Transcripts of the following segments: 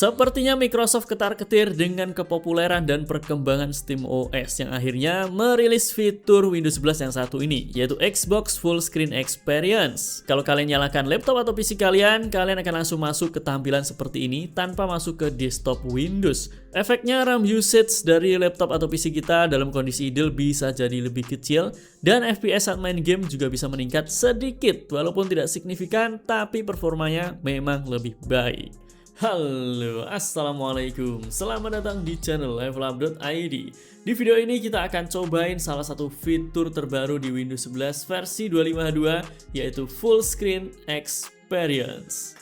Sepertinya Microsoft ketar-ketir dengan kepopuleran dan perkembangan SteamOS yang akhirnya merilis fitur Windows 11 yang satu ini, yaitu Xbox Full Screen Experience. Kalau kalian nyalakan laptop atau PC kalian akan langsung masuk ke tampilan seperti ini tanpa masuk ke desktop Windows. Efeknya RAM usage dari laptop atau PC kita dalam kondisi idle bisa jadi lebih kecil, dan FPS saat main game juga bisa meningkat sedikit, walaupun tidak signifikan, tapi performanya memang lebih baik. Halo, assalamualaikum, selamat datang di channel levelup.id. Di video ini kita akan cobain salah satu fitur terbaru di Windows 11 versi 252, yaitu Full Screen Experience.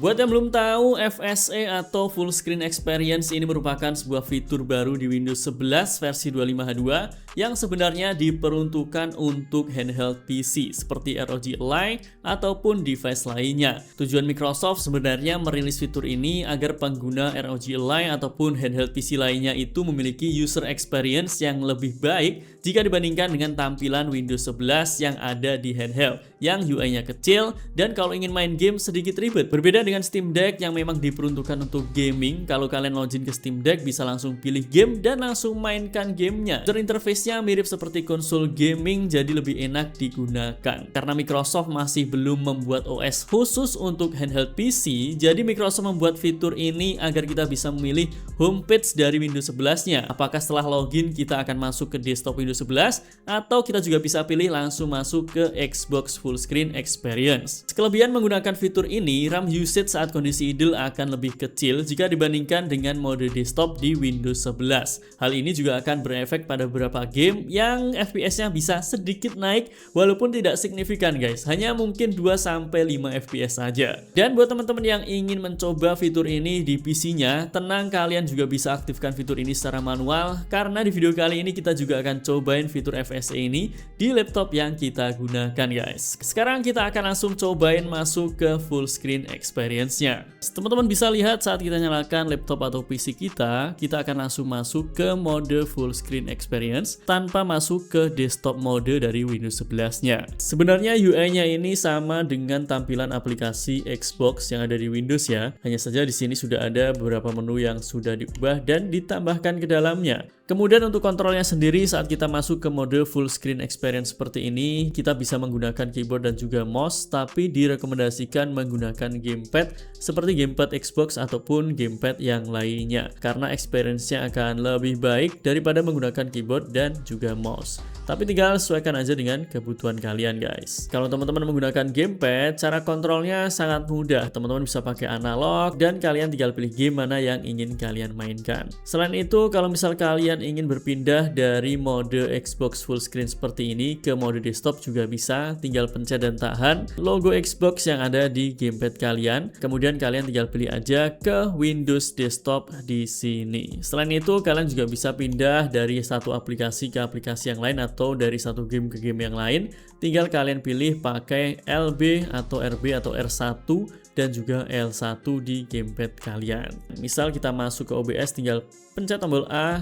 Buat yang belum tahu, FSE atau Full Screen Experience ini merupakan sebuah fitur baru di Windows 11 versi 252 yang sebenarnya diperuntukkan untuk handheld PC seperti ROG Ally ataupun device lainnya. Tujuan Microsoft sebenarnya merilis fitur ini agar pengguna ROG Ally ataupun handheld PC lainnya itu memiliki user experience yang lebih baik jika dibandingkan dengan tampilan Windows 11 yang ada di handheld, yang UI-nya kecil dan kalau ingin main game sedikit ribet. Berbeda dengan Steam Deck yang memang diperuntukkan untuk gaming, kalau kalian login ke Steam Deck bisa langsung pilih game dan langsung mainkan gamenya. User interface-nya mirip seperti konsol gaming, jadi lebih enak digunakan. Karena Microsoft masih belum membuat OS khusus untuk handheld PC, jadi Microsoft membuat fitur ini agar kita bisa memilih homepage dari Windows 11-nya. Apakah setelah login kita akan masuk ke desktop Windows 11 atau kita juga bisa pilih langsung masuk ke Xbox Full Screen Experience. Kelebihan menggunakan fitur ini, RAM usage saat kondisi idle akan lebih kecil jika dibandingkan dengan mode desktop di Windows 11. Hal ini juga akan berefek pada beberapa game yang FPS-nya bisa sedikit naik walaupun tidak signifikan guys, hanya mungkin 2-5 FPS saja. Dan buat teman-teman yang ingin mencoba fitur ini di PC-nya, tenang, kalian juga bisa aktifkan fitur ini secara manual karena di video kali ini kita juga akan cobain fitur FSE ini di laptop yang kita gunakan guys. Sekarang kita akan langsung cobain masuk ke Full Screen Experience-nya. Teman-teman bisa lihat saat kita nyalakan laptop atau PC kita akan langsung masuk ke mode Full Screen Experience tanpa masuk ke desktop mode dari Windows 11-nya. Sebenarnya UI-nya ini sama dengan tampilan aplikasi Xbox yang ada di Windows ya. Hanya saja di sini sudah ada beberapa menu yang sudah diubah dan ditambahkan ke dalamnya. Kemudian untuk kontrolnya sendiri saat kita masuk ke mode Full Screen Experience seperti ini, kita bisa menggunakan keyboard dan juga mouse, tapi direkomendasikan menggunakan gamepad seperti gamepad Xbox ataupun gamepad yang lainnya karena experience-nya akan lebih baik daripada menggunakan keyboard dan juga mouse. Tapi tinggal sesuaikan aja dengan kebutuhan kalian guys. Kalau teman-teman menggunakan gamepad, cara kontrolnya sangat mudah. Teman-teman bisa pakai analog dan kalian tinggal pilih game mana yang ingin kalian mainkan. Selain itu, kalau misal kalian ingin berpindah dari mode Xbox Full Screen seperti ini ke mode desktop juga bisa. Tinggal pencet dan tahan logo Xbox yang ada di gamepad kalian. Kemudian kalian tinggal pilih aja ke Windows Desktop di sini. Selain itu, kalian juga bisa pindah dari satu aplikasi ke aplikasi yang lain atau dari satu game ke game yang lain. Tinggal kalian pilih pakai LB atau RB atau R1 dan juga L1 di gamepad kalian. Misal kita masuk ke OBS, tinggal pencet tombol A.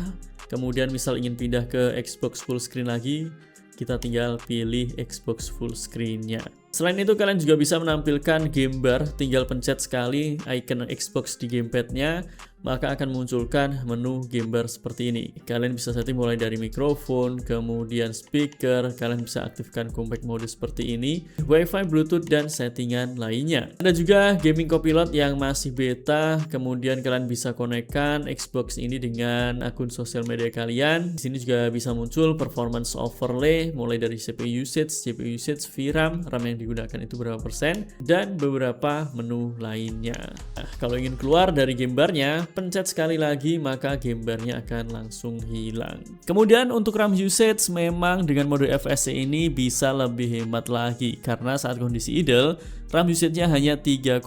Kemudian misal ingin pindah ke Xbox Full Screen lagi, kita tinggal pilih Xbox Full Screen-nya. Selain itu, kalian juga bisa menampilkan game bar. Tinggal pencet sekali icon Xbox di gamepad-nya, maka akan munculkan menu game bar seperti ini. Kalian bisa setting mulai dari mikrofon, kemudian speaker, kalian bisa aktifkan compact mode seperti ini, Wi-Fi, Bluetooth, dan settingan lainnya. Ada juga gaming copilot yang masih beta, kemudian kalian bisa konekkan Xbox ini dengan akun sosial media kalian. Di sini juga bisa muncul performance overlay, mulai dari CPU usage, VRAM, RAM yang digunakan itu berapa persen, dan beberapa menu lainnya. Nah, kalau ingin keluar dari game barnya, pencet sekali lagi maka gambarnya akan langsung hilang. Kemudian untuk RAM usage, memang dengan mode FSE ini bisa lebih hemat lagi karena saat kondisi idle RAM usage-nya hanya 3,3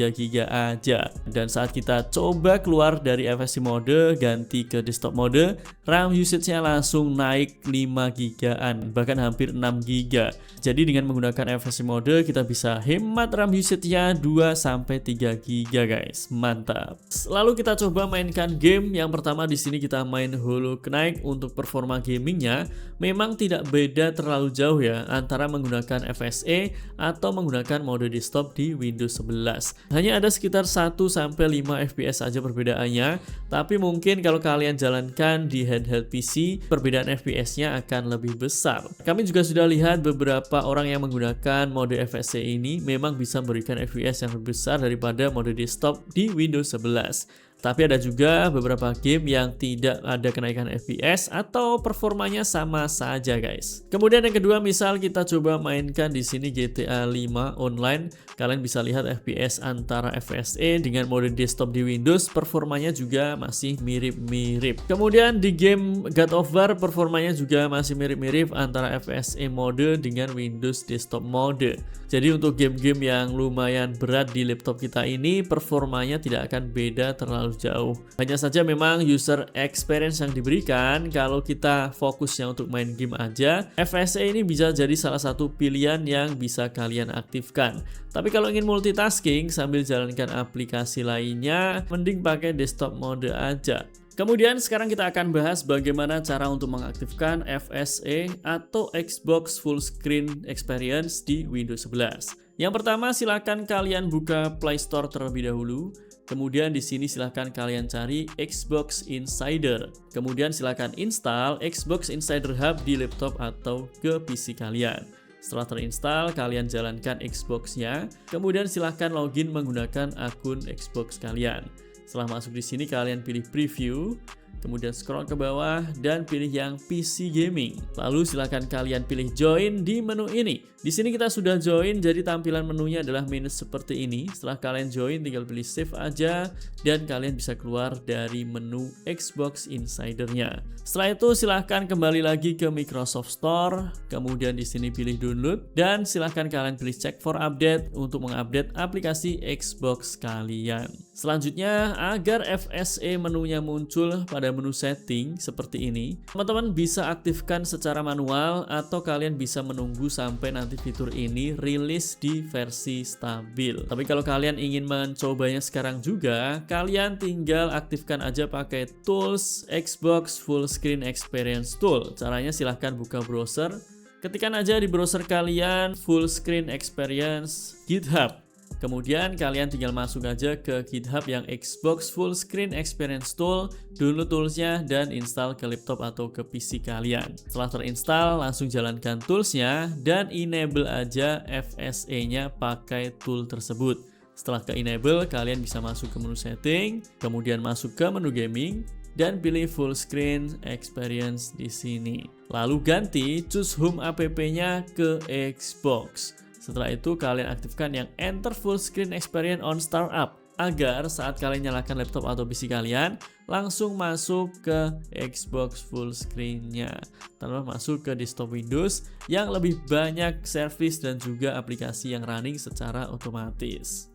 GB aja. Dan saat kita coba keluar dari FSE mode ganti ke desktop mode, RAM usage-nya langsung naik 5 GB-an, bahkan hampir 6 GB. Jadi dengan menggunakan FSE mode kita bisa hemat RAM usage-nya 2-3 GB guys. Mantap. Lalu kita kita coba mainkan game. Yang pertama di sini kita main Hollow Knight. Untuk performa gamingnya memang tidak beda terlalu jauh ya antara menggunakan FSE atau menggunakan mode desktop di Windows 11. Hanya ada sekitar 1-5 FPS aja perbedaannya, tapi mungkin kalau kalian jalankan di handheld PC, perbedaan FPS-nya akan lebih besar. Kami juga sudah lihat beberapa orang yang menggunakan mode FSE ini memang bisa memberikan FPS yang lebih besar daripada mode desktop di Windows 11. Tapi ada juga beberapa game yang tidak ada kenaikan FPS atau performanya sama saja guys. Kemudian yang kedua, misal kita coba mainkan di sini GTA 5 online, kalian bisa lihat FPS antara FSE dengan mode desktop di Windows, performanya juga masih mirip-mirip. Kemudian di game God of War, performanya juga masih mirip-mirip antara FSE mode dengan Windows desktop mode. Jadi untuk game-game yang lumayan berat di laptop kita ini, performanya tidak akan beda terlalu jauh. Hanya saja memang user experience yang diberikan, kalau kita fokusnya untuk main game aja, FSE ini bisa jadi salah satu pilihan yang bisa kalian aktifkan. Tapi kalau ingin multitasking sambil jalankan aplikasi lainnya, mending pakai desktop mode aja. Kemudian sekarang kita akan bahas bagaimana cara untuk mengaktifkan FSE atau Xbox Full Screen Experience di Windows 11. Yang pertama, silakan kalian buka Play Store terlebih dahulu. Kemudian di sini silakan kalian cari Xbox Insider. Kemudian silakan install Xbox Insider Hub di laptop atau ke PC kalian. Setelah terinstall, kalian jalankan Xbox-nya. Kemudian silakan login menggunakan akun Xbox kalian. Setelah masuk di sini, kalian pilih preview, kemudian scroll ke bawah dan pilih yang PC Gaming. Lalu silakan kalian pilih join di menu ini. Di sini kita sudah join, jadi tampilan menunya adalah menu seperti ini. Setelah kalian join, tinggal pilih save aja dan kalian bisa keluar dari menu Xbox Insider-nya. Setelah itu silahkan kembali lagi ke Microsoft Store, kemudian di sini pilih download dan silahkan kalian pilih check for update untuk mengupdate aplikasi Xbox kalian. Selanjutnya, agar FSE menunya muncul pada menu setting seperti ini, teman-teman bisa aktifkan secara manual atau kalian bisa menunggu sampai nanti fitur ini rilis di versi stabil. Tapi kalau kalian ingin mencobanya sekarang juga, kalian tinggal aktifkan aja pakai tools Xbox Full Screen Experience Tool. Caranya silahkan buka browser, ketikkan aja di browser kalian Full Screen Experience GitHub. Kemudian kalian tinggal masuk aja ke GitHub yang Xbox Full Screen Experience Tool, download toolsnya dan install ke laptop atau ke PC kalian. Setelah terinstall, langsung jalankan toolsnya dan enable aja FSE-nya pakai tool tersebut. Setelah ke enable, kalian bisa masuk ke menu setting, kemudian masuk ke menu gaming dan pilih Full Screen Experience di sini. Lalu ganti choose home app-nya ke Xbox. Setelah itu kalian aktifkan yang Enter Full Screen Experience on Startup agar saat kalian nyalakan laptop atau PC kalian langsung masuk ke Xbox Full Screen-nya tanpa masuk ke desktop Windows yang lebih banyak service dan juga aplikasi yang running secara otomatis.